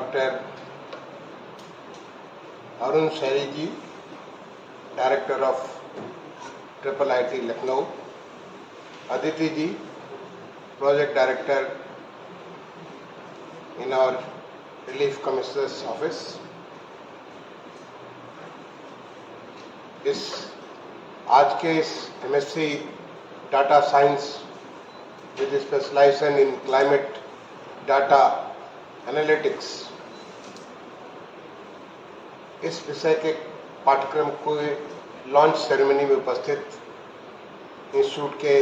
Doctor Arun Shahri ji, director of IIIT Lucknow, Aditi ji, project director in our relief commissioners office, इस आज के इस MSc data science with specialisation in climate data analytics, इस विषय के पाठ्यक्रम को लॉन्च सेरेमनी में उपस्थित इंस्टीट्यूट के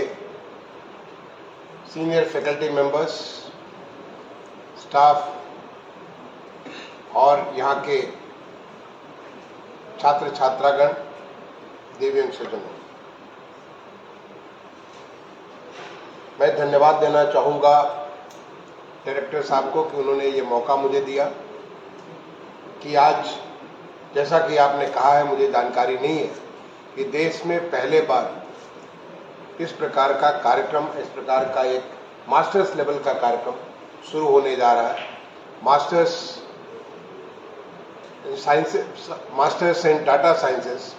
सीनियर फैकल्टी मेंबर्स, स्टाफ और यहाँ के छात्र छात्रागण, देवी सज्जनों, मैं धन्यवाद देना चाहूँगा डायरेक्टर साहब को कि उन्होंने ये मौका मुझे दिया कि आज, जैसा कि आपने कहा है, मुझे जानकारी नहीं है कि देश में पहले बार इस प्रकार का कार्यक्रम, इस प्रकार का एक मास्टर्स लेवल का कार्यक्रम शुरू होने जा रहा है। Masters in data sciences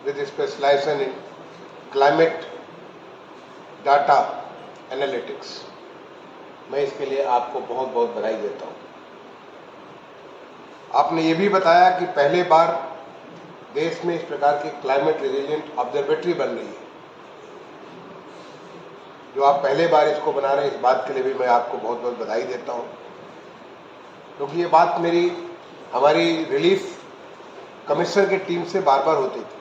with specialisation in climate data analytics. मैं इसके लिए आपको बहुत बहुत बधाई देता हूँ। आपने ये भी बताया कि पहले बार देश में इस प्रकार की क्लाइमेट रेजिलिएंट ऑब्जर्वेटरी बन रही है। जो आप पहले बार इसको बना रहे हैं, इस बात के लिए भी मैं आपको बहुत बहुत बधाई देता हूँ, क्योंकि ये बात हमारी रिलीफ कमिश्नर की टीम से बार बार होती थी।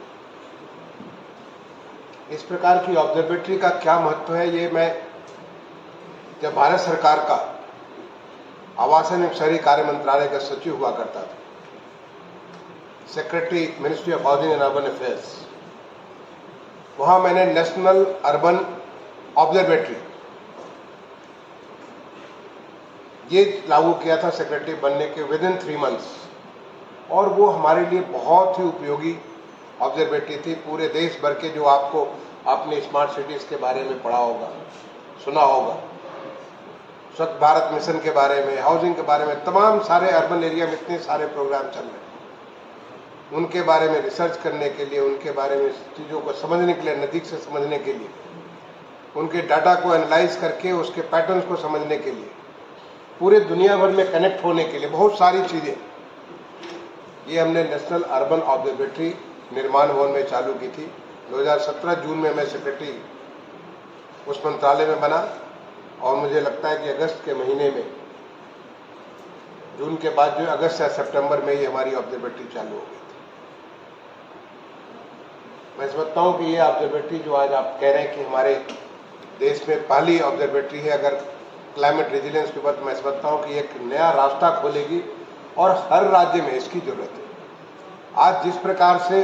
इस प्रकार की ऑब्जर्वेटरी का क्या महत्व है, ये मैं जब भारत सरकार का आवासन एवं शहरी कार्य मंत्रालय का सचिव हुआ करता था, secretary ministry of housing and urban affairs, वहां मैंने नेशनल अर्बन ऑब्जर्वेटरी ये लागू किया था सेक्रेटरी बनने के विदिन 3 मंथ्स, और वो हमारे लिए बहुत ही उपयोगी ऑब्जर्वेटरी थी। पूरे देश भर के, जो आपने स्मार्ट सिटीज के बारे में पढ़ा होगा, सुना होगा, स्वच्छ भारत मिशन के बारे में, हाउसिंग के बारे में, तमाम सारे अर्बन एरिया में इतने सारे प्रोग्राम चल रहे हैं, उनके बारे में रिसर्च करने के लिए, उनके बारे में चीज़ों को समझने के लिए, नज़दीक से समझने के लिए, उनके डाटा को एनालाइज करके उसके पैटर्न्स को समझने के लिए, पूरे दुनिया भर में कनेक्ट होने के लिए, बहुत सारी चीज़ें ये हमने नेशनल अर्बन ऑब्जर्वेटरी निर्माण भवन में चालू की थी। 2017 जून में मैं सेक्रेटरी उस मंत्रालय में बना, और मुझे लगता है कि अगस्त के महीने में, जून के बाद जो अगस्त या सितंबर में ये हमारी ऑब्जर्वेटरी चालू हो गई थी। मैं समझता हूँ कि ये ऑब्जर्वेटरी जो आज आप कह रहे हैं कि हमारे देश में पहली ऑब्जर्वेटरी है अगर क्लाइमेट रेजिलियंस के ऊपर, मैं समझता हूँ कि एक नया रास्ता खोलेगी और हर राज्य में इसकी जरूरत है। आज जिस प्रकार से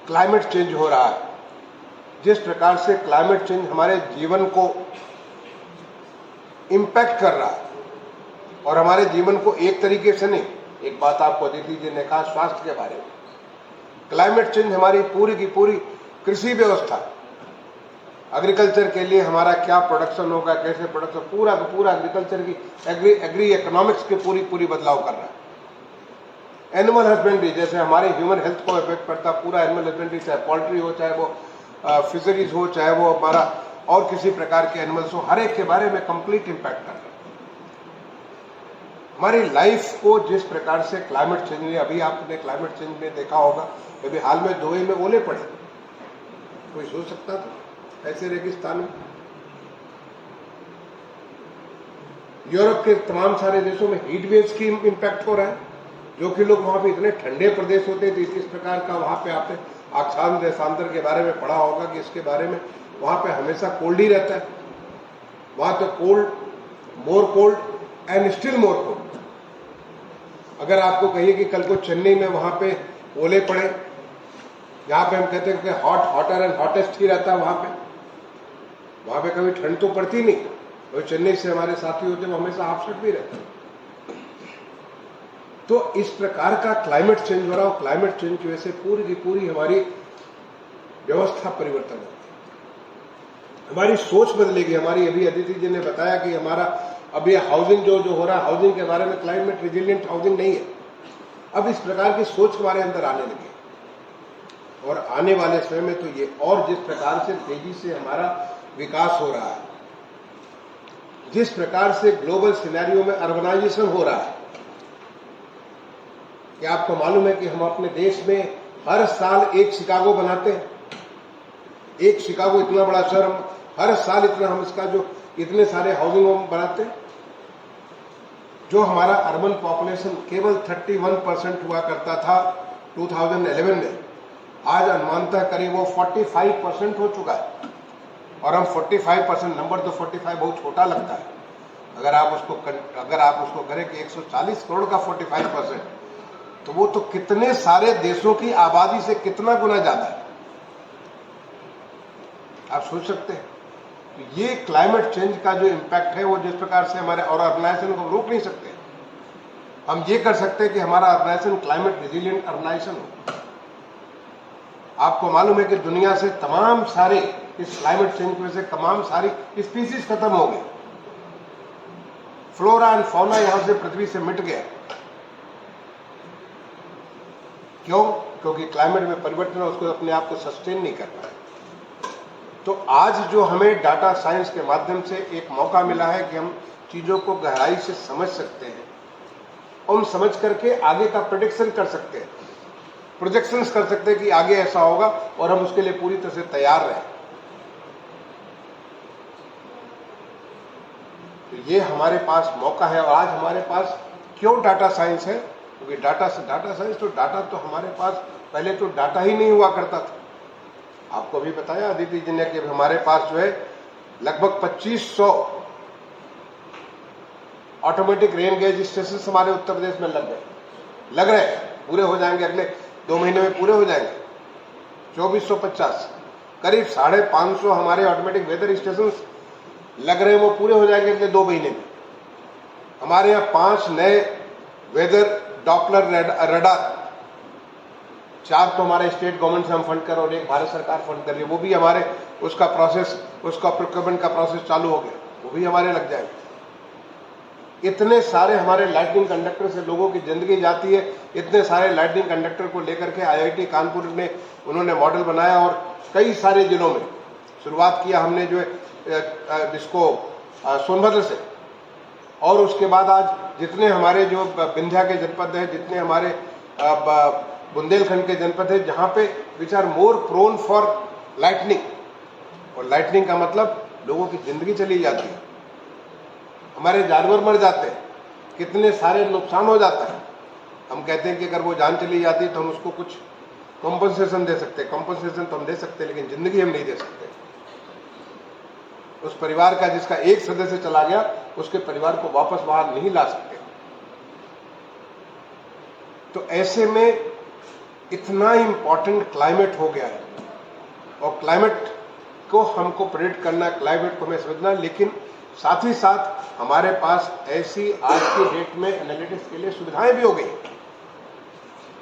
क्लाइमेट चेंज हो रहा है, जिस प्रकार से क्लाइमेट चेंज हमारे जीवन को इम्पैक्ट कर रहा है, और हमारे जीवन को एक तरीके से नहीं, एक बात आपको अदिति जी ने कहा स्वास्थ्य के बारे में, क्लाइमेट चेंज हमारी पूरी की पूरी कृषि व्यवस्था, एग्रीकल्चर के लिए हमारा क्या प्रोडक्शन होगा, कैसे प्रोडक्शन, पूरा का पूरा एग्रीकल्चर की एग्री इकोनॉमिक्स के पूरी बदलाव कर रहा है। एनिमल हस्बेंड्री, जैसे हमारे ह्यूमन हेल्थ को इफेक्ट पड़ता है, पूरा एनिमल हस्बेंड्री, चाहे पोल्ट्री हो, चाहे वो फिशरीज हो, चाहे वो हमारा और किसी प्रकार के एनिमल्स हो, हर एक के बारे में कंप्लीट इम्पैक्ट कर रहा है। हमारी लाइफ को जिस प्रकार से क्लाइमेट चेंज ने, अभी आपने क्लाइमेट चेंज में देखा होगा, अभी हाल में दुबई में ओले पड़े, कोई सोच सकता था ऐसे रेगिस्तान में? यूरोप के तमाम सारे देशों में हीट वेव्स की इम्पैक्ट हो रहा है, जो कि लोग वहां पे इतने ठंडे प्रदेश होते थे, इस प्रकार का वहां पे आपने अक्षांश देशांतर के बारे में पढ़ा होगा कि इसके बारे में वहां पे हमेशा कोल्ड ही रहता है। वहां तो cold, more cold and still more cold. अगर आपको कहिए कि कल को चेन्नई में वहां पे ओले पड़े, यहाँ पे हम कहते हैं कि हॉटर एंड हॉटेस्ट ही रहता है, वहां पे कभी ठंड तो पड़ती नहीं। और चेन्नई से हमारे साथी होते वो हमेशा हाफ शर्ट भी रहते हैं। तो इस प्रकार का क्लाइमेट चेंज हो रहा है, क्लाइमेट चेंज की वजह से पूरी की पूरी हमारी व्यवस्था परिवर्तन होगी, हमारी सोच बदलेगी। हमारी अभी अदिति जी ने बताया कि हमारा अब ये हाउसिंग जो हो रहा है, हाउसिंग के बारे में क्लाइमेट रिजिलियंट हाउसिंग नहीं है। अब इस प्रकार की सोच हमारे अंदर आने लगी और आने वाले समय में तो ये और जिस प्रकार से तेजी से हमारा विकास हो रहा है, जिस प्रकार से ग्लोबल सिनेरियो में अर्बनाइजेशन हो रहा है, क्या आपको मालूम है कि हम अपने देश में हर साल एक शिकागो बनाते हैं। एक शिकागो इतना बड़ा शहर, हम हर साल इतना हम इसका जो इतने सारे हाउसिंग होम बनाते हैं। जो हमारा अर्बन पॉपुलेशन केवल 31% हुआ करता था 2011 में, आज अनुमानतः करीब वो 45% हो चुका है। और हम 45% नंबर तो 45 बहुत छोटा लगता है, अगर आप उसको करें कि 140 करोड़ का 45%, तो वो तो कितने सारे देशों की आबादी से कितना गुना ज्यादा है, आप सोच सकते हैं। तो ये क्लाइमेट चेंज का जो इम्पैक्ट है वो जिस प्रकार से हमारे और अर्बनाइजेशन को रोक नहीं सकते। हम ये कर सकते हैं कि हमारा अर्बनाइजेशन क्लाइमेट रिजिलियंट अर्बनाइजेशन हो। आपको मालूम है कि दुनिया से तमाम सारे इस क्लाइमेट चेंज की वजह से तमाम सारी स्पीसीज खत्म हो गई, फ्लोरा एंड फौना यहां से पृथ्वी से मिट गया। क्यों? क्योंकि क्लाइमेट में परिवर्तन है, उसको अपने आप को सस्टेन नहीं कर पाए। तो आज जो हमें डाटा साइंस के माध्यम से एक मौका मिला है कि हम चीजों को गहराई से समझ सकते हैं और हम समझ करके आगे का प्रेडिक्शन कर सकते हैं, प्रोजेक्शंस कर सकते हैं कि आगे ऐसा होगा और हम उसके लिए पूरी तरह से तैयार रहें। तो ये हमारे पास मौका है। और आज हमारे पास क्यों डाटा साइंस है? क्योंकि डाटा साइंस तो डाटा तो हमारे पास पहले तो डाटा ही नहीं हुआ करता था। आपको भी बताया अदिति जी ने कि हमारे पास जो है लगभग 2500 ऑटोमेटिक रेन गेज स्टेशन हमारे उत्तर प्रदेश में लग रहे हैं, पूरे हो जाएंगे, अगले 2 महीने में पूरे हो जाएंगे। 2450 करीब 550 हमारे ऑटोमेटिक वेदर स्टेशन लग रहे हैं, वो पूरे हो जाएंगे अगले 2 महीने में। हमारे यहाँ 5 नए वेदर डॉपलर रडार, 4 तो हमारे स्टेट गवर्नमेंट से हम फंड कर और 1 भारत सरकार फंड कर रही है, वो भी हमारे उसका प्रोक्योरमेंट का प्रोसेस चालू हो गया, वो भी हमारे लग जाएंगे। इतने सारे हमारे लाइटनिंग कंडक्टर से लोगों की जिंदगी जाती है। इतने सारे लाइटनिंग कंडक्टर को लेकर के IIT कानपुर ने उन्होंने मॉडल बनाया और कई सारे जिलों में शुरुआत किया हमने जो है जिसको सोनभद्र से, और उसके बाद आज जितने हमारे जो विंध्या के जनपद है, जितने हमारे बुंदेलखंड के जनपद है, जहां पे which are more prone for lightning, और लाइटनिंग का मतलब लोगों की जिंदगी चली जाती है, हमारे जानवर मर जाते हैं, कितने सारे नुकसान हो जाता है। हम कहते हैं कि अगर वो जान चली जाती तो हम उसको कुछ कॉम्पनसेशन दे सकते हैं, कॉम्पनसेशन तो हम दे सकते हैं, लेकिन जिंदगी हम नहीं दे सकते। उस परिवार का जिसका एक सदस्य चला गया, उसके परिवार को वापस बाहर नहीं ला सकते। तो ऐसे में इतना इंपॉर्टेंट क्लाइमेट हो गया है, और क्लाइमेट को हमको प्रेडिक्ट करना, क्लाइमेट को हमें समझना, लेकिन साथ ही साथ हमारे पास ऐसी आज की डेट में एनालिटिक्स के लिए सुविधाएं भी हो गई।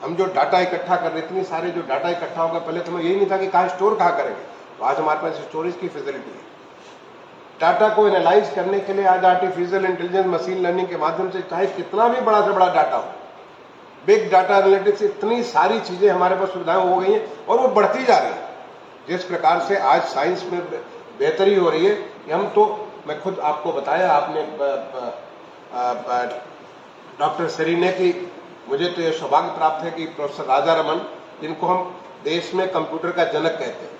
हम जो डाटा इकट्ठा कर रहे, इतनी सारे जो डाटा इकट्ठा होगा, पहले तो हमें यही नहीं था कि कहाँ स्टोर कहाँ करेंगे, तो आज हमारे पास स्टोरेज की फैसिलिटी है। डाटा को एनालाइज करने के लिए आज आर्टिफिशियल इंटेलिजेंस, मशीन लर्निंग के माध्यम से चाहे कितना भी बड़ा से बड़ा डाटा हो, बिग डाटा एनालिटिक्स, इतनी सारी चीजें हमारे पास सुविधाएं हो गई हैं और वो बढ़ती जा रही है। जिस प्रकार से आज साइंस में बेहतरी हो रही है, हम तो मैं खुद आपको बताया, आपने डॉक्टर सरीने की, मुझे तो यह सौभाग्य प्राप्त है कि प्रोफेसर राजा रमन, जिनको हम देश में कंप्यूटर का जनक कहते हैं,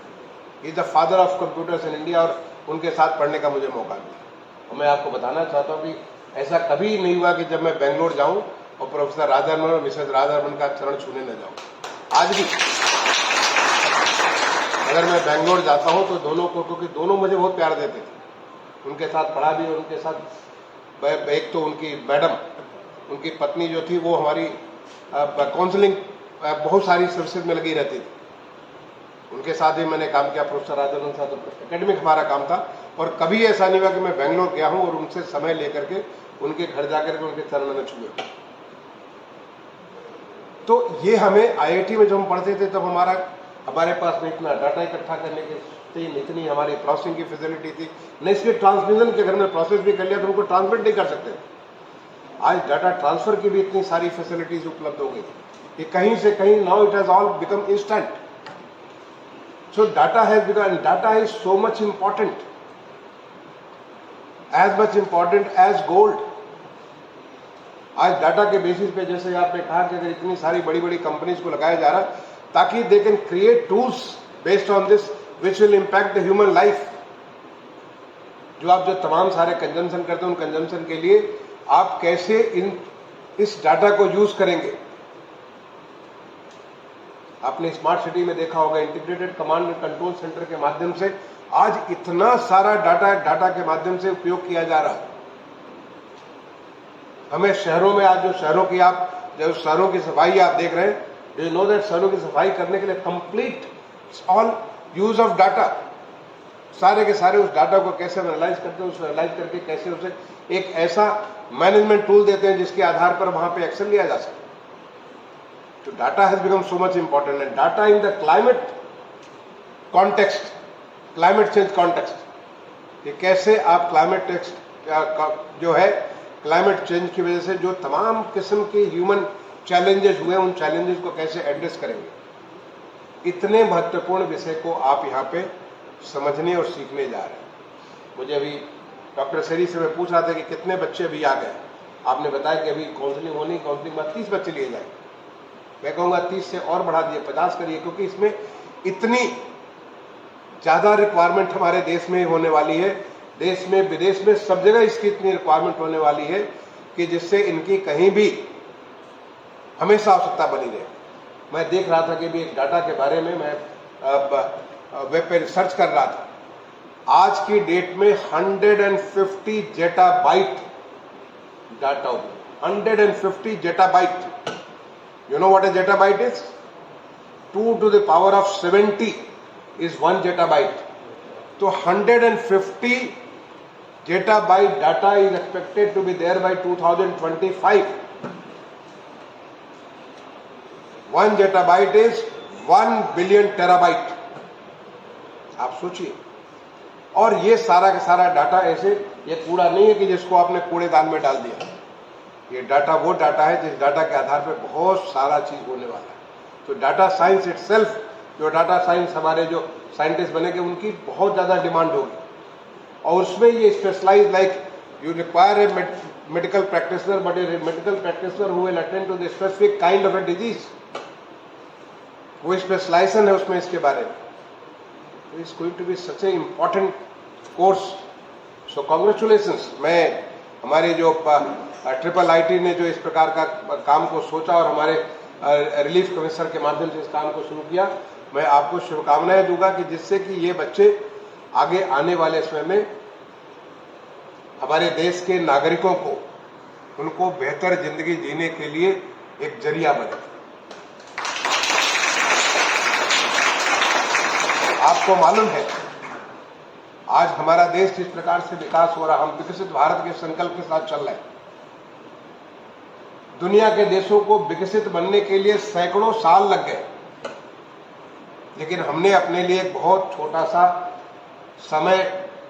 is the father of computers in India, और उनके साथ पढ़ने का मुझे मौका मिला। और मैं आपको बताना चाहता हूँ कि ऐसा कभी नहीं हुआ कि जब मैं बेंगलोर जाऊं और प्रोफेसर राजा रमन और मिसेज राजा रमन का चरण छूने न जाऊं। आज भी अगर मैं बेंगलोर जाता हूं तो दोनों को, क्योंकि दोनों मुझे बहुत प्यार देते थे, उनके साथ पढ़ा भी, उनके साथ एक तो उनकी मैडम, उनकी पत्नी जो थी वो हमारी काउंसलिंग बहुत सारी सर्विसेज में लगी रहती थी, उनके साथ ही मैंने काम किया। प्रोफेसर राजन के साथ एकेडमिक हमारा काम था, और कभी ऐसा नहीं हुआ कि मैं बेंगलोर गया हूं और उनसे समय लेकर के उनके घर जाकर के उनके चरण में छुए। तो ये हमें IIT में जब हम पढ़ते थे तब हमारे पास में इतना डाटा इकट्ठा करने की थी, न इतनी हमारी प्रोसेसिंग की फैसिलिटी थी, न इसके ट्रांसमिशन के घर में प्रोसेस भी कर लिया तो उनको ट्रांसमिट नहीं कर सकते। आज डाटा ट्रांसफर की भी इतनी सारी फैसिलिटीज उपलब्ध हो गई कि कहीं से कहीं now it has all become instant. So data has become, data is so much important, as much important as gold. आज डाटा के बेसिस पे, जैसे आपने कहा कि अगर इतनी सारी बड़ी बड़ी कंपनीज को लगाया जा रहा है ताकि they can create tools based on this which will impact the human life. जो आप जो तमाम सारे कंजम्पशन करते हैं उन कंजम्पशन के लिए आप कैसे इस डाटा को यूज करेंगे। आपने स्मार्ट सिटी में देखा होगा, integrated command and control centre के माध्यम से आज इतना सारा डाटा के माध्यम से उपयोग किया जा रहा है। हमें शहरों में, आज जो शहरों की आप जो शहरों की सफाई आप देख रहे हैं, यू नो दैट शहरों की सफाई करने के लिए complete all use of data, सारे के सारे उस डाटा को कैसे एनालाइज करते हैं, उसको एनालाइज करके कैसे उसे एक ऐसा मैनेजमेंट टूल देते हैं जिसके आधार पर वहां पे एक्शन लिया जा सके। तो data has become so much important and data in the climate context, climate change context, कि कैसे आप क्लाइमेट टेक्स्ट जो है क्लाइमेट चेंज की वजह से जो तमाम किस्म के ह्यूमन चैलेंजेस हुए उन चैलेंजेस को कैसे एड्रेस करेंगे। इतने महत्वपूर्ण विषय को आप यहाँ पे समझने और सीखने जा रहे हैं। मुझे अभी डॉक्टर सरी से मैं पूछ रहा था कि कितने बच्चे अभी आ गए, आपने बताया कि अभी काउंसलिंग होनी, काउंसलिंग बाद 30 बच्चे लिए जाएंगे। मैं कहूँगा 30 से और बढ़ा दिए, 50 करिए, क्योंकि इसमें इतनी ज्यादा रिक्वायरमेंट हमारे देश में होने वाली है, देश में विदेश में सब जगह इसकी इतनी रिक्वायरमेंट होने वाली है कि जिससे इनकी कहीं भी हमेशा आवश्यकता बनी रहे। मैं देख रहा था कि भी एक डाटा के बारे में मैं वेब पे रिसर्च कर रहा था। आज की डेट में 150 zettabyte data, 150 zettabyte. You know what A zettabyte is? 2 to the power of 70 is 1 zettabyte. So 150 zettabyte data is expected to be there by 2025. 1 zettabyte is 1 billion terabyte. आप सोचिए। और ये सारा का सारा डाटा ऐसे, ये कूड़ा नहीं है कि जिसको आपने कूड़ेदान में डाल दिया। ये डाटा वो डाटा है जिस डाटा के आधार पर बहुत सारा चीज होने वाला है। तो डाटा साइंस इटसेल्फ, जो डाटा साइंस हमारे जो साइंटिस्ट बनेंगे उनकी बहुत ज्यादा डिमांड होगी। और उसमें ये specialise, like you require a medical practitioner, but a medical practitioner who will attend to the specific kind of a disease, वो स्पेशलाइजेशन है उसमें इसके बारे में। It's going to be such a important course. So congratulations. मैं हमारे जो IIIT ने जो इस प्रकार का काम को सोचा और हमारे रिलीफ कमिश्नर के माध्यम से इस काम को शुरू किया, मैं आपको शुभकामनाएं दूंगा कि जिससे कि ये बच्चे आगे आने वाले समय में हमारे देश के नागरिकों को, उनको बेहतर जिंदगी जीने के लिए एक जरिया बने। आपको मालूम है आज हमारा देश जिस प्रकार से विकास हो रहा, हम विकसित भारत के संकल्प के साथ चल रहे हैं। दुनिया के देशों को विकसित बनने के लिए सैकड़ों साल लग गए, लेकिन हमने अपने लिए एक बहुत छोटा सा समय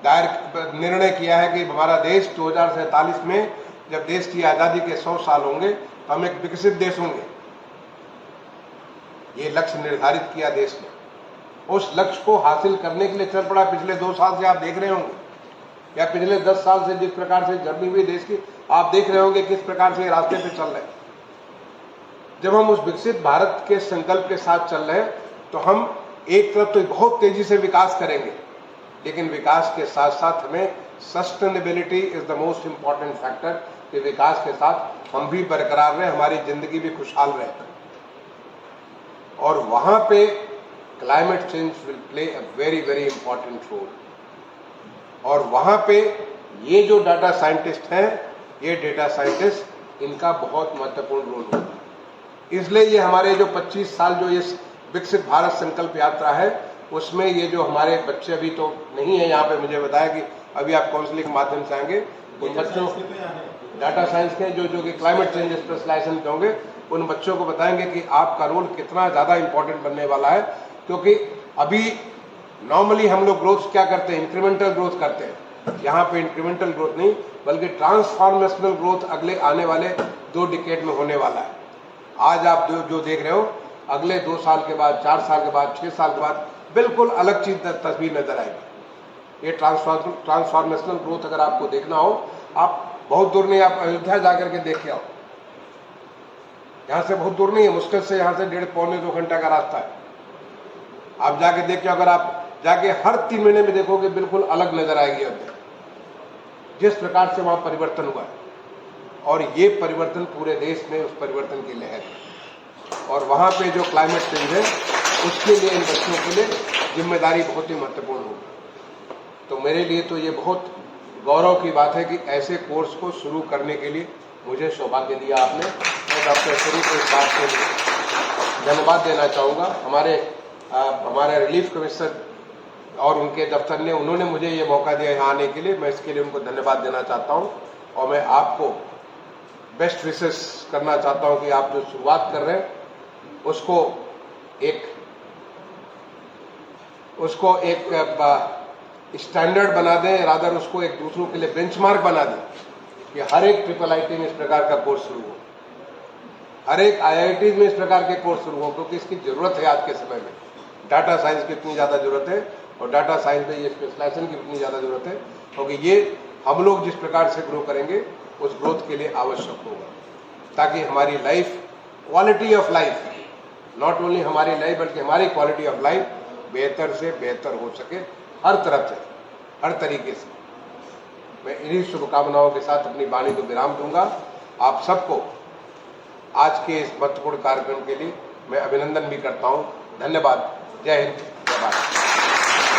निर्णय किया है कि हमारा देश 2047 में जब देश की आजादी के 100 साल होंगे तो हम एक विकसित देश होंगे। ये लक्ष्य निर्धारित किया देश ने। उस लक्ष्य को हासिल करने के लिए चल पड़ा। पिछले 2 साल से आप देख रहे होंगे, या पिछले 10 साल से जिस प्रकार से जर्नी हुई देश की, आप देख रहे होंगे किस प्रकार से रास्ते पे चल रहे हैं। जब हम उस विकसित भारत के संकल्प के साथ चल रहे हैं तो हम एक तरफ तो बहुत तेजी से विकास करेंगे, लेकिन विकास के साथ साथ हमें sustainability is the most important factor, कि विकास के साथ हम भी बरकरार रहे, हमारी जिंदगी भी खुशहाल रहे। और वहां पे climate change will play a very very important role. और वहां पे ये जो डाटा साइंटिस्ट हैं, ये डेटा साइंटिस्ट, इनका बहुत महत्वपूर्ण रोल होगा। इसलिए ये हमारे जो 25 साल जो ये विकसित भारत संकल्प यात्रा है, उसमें ये जो हमारे बच्चे अभी तो नहीं है यहाँ पे, मुझे बताया कि अभी आप काउंसलिंग के माध्यम से आएंगे, उन बच्चों डाटा साइंस के जो कि क्लाइमेट चेंज स्पेशलाइजेशन के होंगे, उन बच्चों को बताएंगे कि आपका रोल कितना ज्यादा इंपॉर्टेंट बनने वाला है। क्योंकि अभी नॉर्मली हम लोग ग्रोथ क्या करते हैं, इंक्रीमेंटल ग्रोथ करते हैं। यहाँ पे इंक्रीमेंटल ग्रोथ नहीं बल्कि ट्रांसफॉर्मेशनल ग्रोथ अगले आने वाले 2 डिकेड में होने वाला है। आज आप जो देख रहे हो, अगले 2 साल के बाद, 4 साल के बाद, 6 साल के बाद बिल्कुल अलग चीज तस्वीर नजर आएगी। ये ट्रांसफॉर्मेशनल ग्रोथ अगर आपको देखना हो, आप बहुत दूर नहीं, आप अयोध्या जाकर के देख के आओ। यहाँ से बहुत दूर नहीं है, मुश्किल से यहाँ से 1.5-2 घंटा का रास्ता है। आप जाके देखिए, अगर आप जाके हर 3 महीने में देखोगे बिल्कुल अलग नजर आएगी अयोध्या, जिस प्रकार से वहां परिवर्तन हुआ है। और ये परिवर्तन पूरे देश में उस परिवर्तन की लहर है। और वहां पे जो क्लाइमेट चेंज है उसके लिए इन बच्चों के लिए जिम्मेदारी बहुत ही महत्वपूर्ण होगी। तो मेरे लिए तो ये बहुत गौरव की बात है कि ऐसे कोर्स को शुरू करने के लिए मुझे सौभाग्य दिया आपने। मैं डॉक्टर श्री को इस बात के लिए धन्यवाद देना चाहूँगा। हमारे रिलीफ कमिश्नर और उनके दफ्तर ने, उन्होंने मुझे ये मौका दिया यहाँ आने के लिए। मैं इसके लिए उनको धन्यवाद देना चाहता हूँ। और मैं आपको बेस्ट विशेस करना चाहता हूँ कि आप जो शुरुआत कर रहे हैं उसको एक स्टैंडर्ड बना दें, रादर उसको एक दूसरों के लिए बेंचमार्क बना दें कि हर एक IIIT में इस प्रकार का कोर्स शुरू हो, हर एक IIT में इस प्रकार के कोर्स शुरू हो, क्योंकि इसकी जरूरत है आज के समय में। डाटा साइंस की इतनी ज़्यादा जरूरत है और डाटा साइंस में ये स्पेशलाइजेशन की इतनी ज़्यादा जरूरत है, क्योंकि ये हम लोग जिस प्रकार से ग्रो करेंगे उस ग्रोथ के लिए आवश्यक होगा, ताकि हमारी life, quality of life, not only हमारी लाइफ बल्कि हमारी क्वालिटी ऑफ लाइफ बेहतर से बेहतर हो सके, हर तरफ से, हर तरीके से। मैं इन्हीं शुभकामनाओं के साथ अपनी वाणी को विराम दूंगा। आप सबको आज के इस महत्वपूर्ण कार्यक्रम के लिए मैं अभिनंदन भी करता हूं। धन्यवाद। जय हिंद, जय भारत।